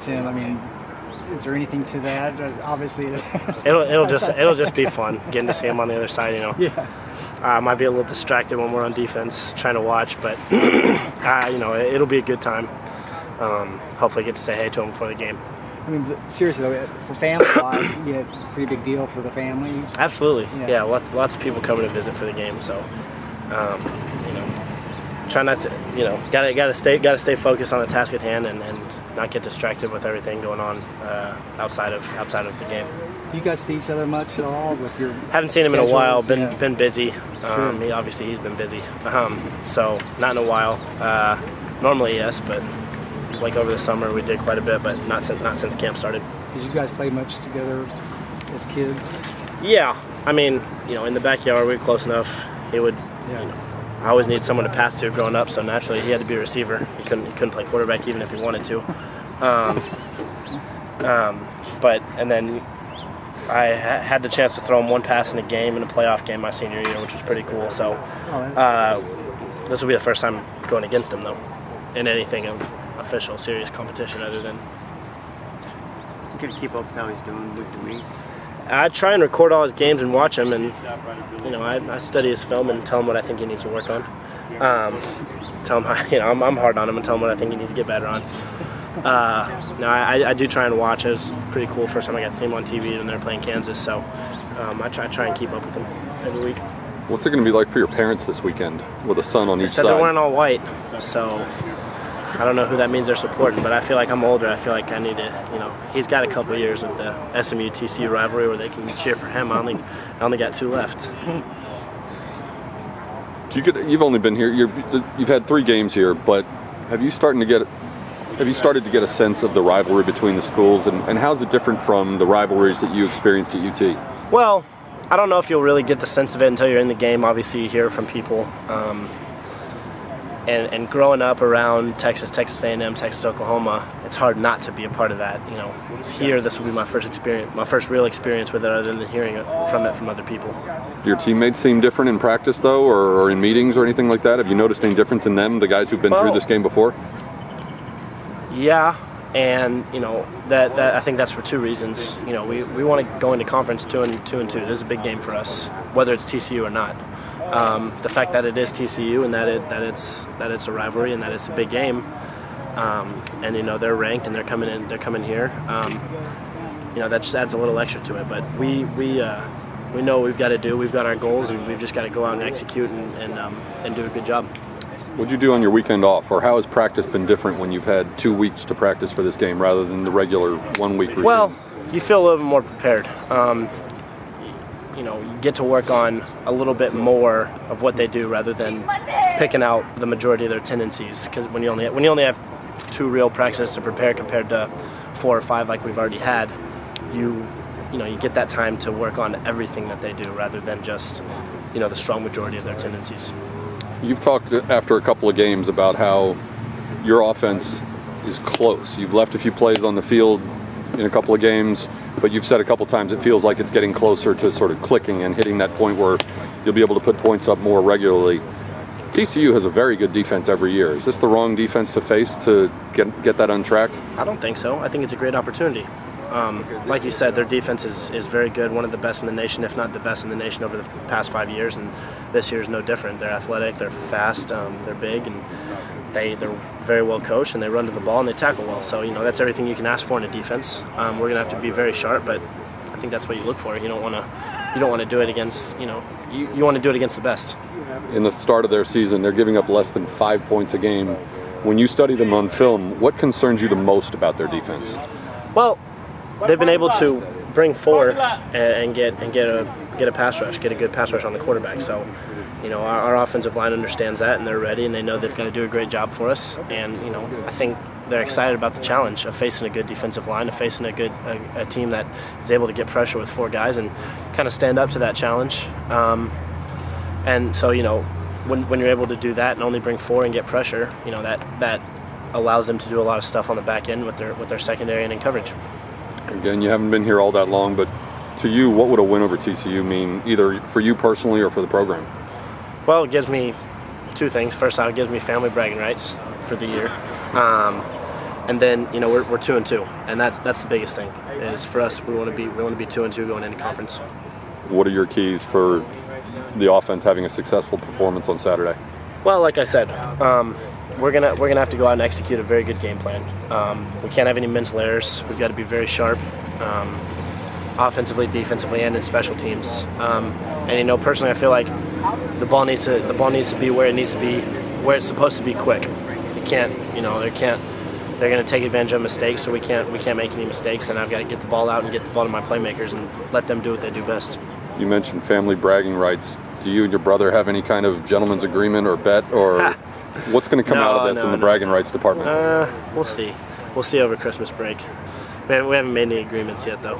Tim, I mean, is there anything to that? Obviously, It'll just be fun getting to see him on the other side. yeah. I might be a little distracted when we're on defense trying to watch, but it'll be a good time. Hopefully, get to say hey to him before the game. I mean, seriously though, for family-wise, it'd be a pretty big deal for the family. Absolutely, yeah. Lots of people coming to visit for the game, so try not to, gotta stay focused on the task at hand and not get distracted with everything going on outside of the game. Do you guys see each other much at all with your Haven't seen him in a while. schedules? Been busy. Sure. He's been busy. So not in a while. Normally yes, but like over the summer we did quite a bit, but not since camp started. Did you guys play much together as kids? Yeah, I mean, in the backyard we were close enough. He would, I always needed someone to pass to growing up, so naturally he had to be a receiver. He couldn't play quarterback even if he wanted to. And then I had the chance to throw him one pass in a game, in a playoff game my senior year, which was pretty cool. So this will be the first time going against him, though, in anything of official, serious competition other than. You can keep up with how he's doing week to week. I try and record all his games and watch him, and I study his film and tell him what I think he needs to work on. Tell him I'm hard on him and tell him what I think he needs to get better on. I do try and watch. It was pretty cool first time I got to see him on TV when they were playing Kansas, so I try and keep up with him every week. What's it going to be like for your parents this weekend with a son on each side? They said they're wearing all white, so I don't know who that means they're supporting, but I feel like I'm older. I feel like I need to, he's got a couple of years of the SMU TCU rivalry where they can cheer for him. I only got 2 left. You've only been here. You've had 3 games here, but have you started to get a sense of the rivalry between the schools, and how's it different from the rivalries that you experienced at UT? Well, I don't know if you'll really get the sense of it until you're in the game. Obviously, you hear from people. And growing up around Texas A&M, Texas, Oklahoma, it's hard not to be a part of that. Here, this will be my first real experience with it, other than hearing it from other people. Do your teammates seem different in practice, though, or in meetings or anything like that? Have you noticed any difference in them, the guys who've been through this game before? Yeah, and that I think that's for 2 reasons. We want to go into conference 2-2. This is a big game for us, whether it's TCU or not. The fact that it is TCU and that it's a rivalry and that it's a big game, and they're ranked and they're coming here. That just adds a little extra to it. But we know what we've got to do. We've got our goals, and we've just got to go out and execute and do a good job. What'd you do on your weekend off, or how has practice been different when you've had 2 weeks to practice for this game rather than the regular 1-week routine? Well, you feel a little bit more prepared. You get to work on a little bit more of what they do rather than picking out the majority of their tendencies. Because when you only have 2 real practices to prepare compared to 4 or 5 like we've already had, you get that time to work on everything that they do rather than just the strong majority of their tendencies. You've talked after a couple of games about how your offense is close. You've left a few plays on the field in a couple of games, but you've said a couple times it feels like it's getting closer to sort of clicking and hitting that point where you'll be able to put points up more regularly. TCU has a very good defense every year. Is this the wrong defense to face to get that untracked? I don't think so. I think it's a great opportunity. Like you said, their defense is very good, one of the best in the nation, if not the best in the nation over the past 5 years, and this year is no different. They're athletic, they're fast, they're big, and they're very well coached, and they run to the ball and they tackle well. So that's everything you can ask for in a defense. We're going to have to be very sharp, but I think that's what you look for. You don't want to do it against you want to do it against the best. In the start of their season, they're giving up less than 5 points a game. When you study them on film, what concerns you the most about their defense? Well, they've been able to bring 4 and get a pass rush, get a good pass rush on the quarterback. So, our offensive line understands that, and they're ready, and they know they've got to do a great job for us. And I think they're excited about the challenge of facing a good defensive line, of facing a team that is able to get pressure with 4 guys and kind of stand up to that challenge. And so, when you're able to do that and only bring 4 and get pressure, that allows them to do a lot of stuff on the back end with their secondary and in coverage. Again, you haven't been here all that long, but to you, what would a win over TCU mean, either for you personally or for the program? Well, it gives me 2 things. First off, it gives me family bragging rights for the year. and then we're 2-2, and that's the biggest thing. Is for us, we want to be 2-2 going into conference. What are your keys for the offense having a successful performance on Saturday? Well, like I said, we're gonna have to go out and execute a very good game plan. We can't have any mental errors. We've got to be very sharp, offensively, defensively, and in special teams. And personally, I feel like the ball needs to be where it needs to be, where it's supposed to be quick. It can't, they're going to take advantage of mistakes, so we can't make any mistakes. And I've got to get the ball out and get the ball to my playmakers and let them do what they do best. You mentioned family bragging rights. Do you and your brother have any kind of gentleman's agreement or bet, or what's going to come out of this in the bragging rights department? We'll see. We'll see over Christmas break. We haven't made any agreements yet, though.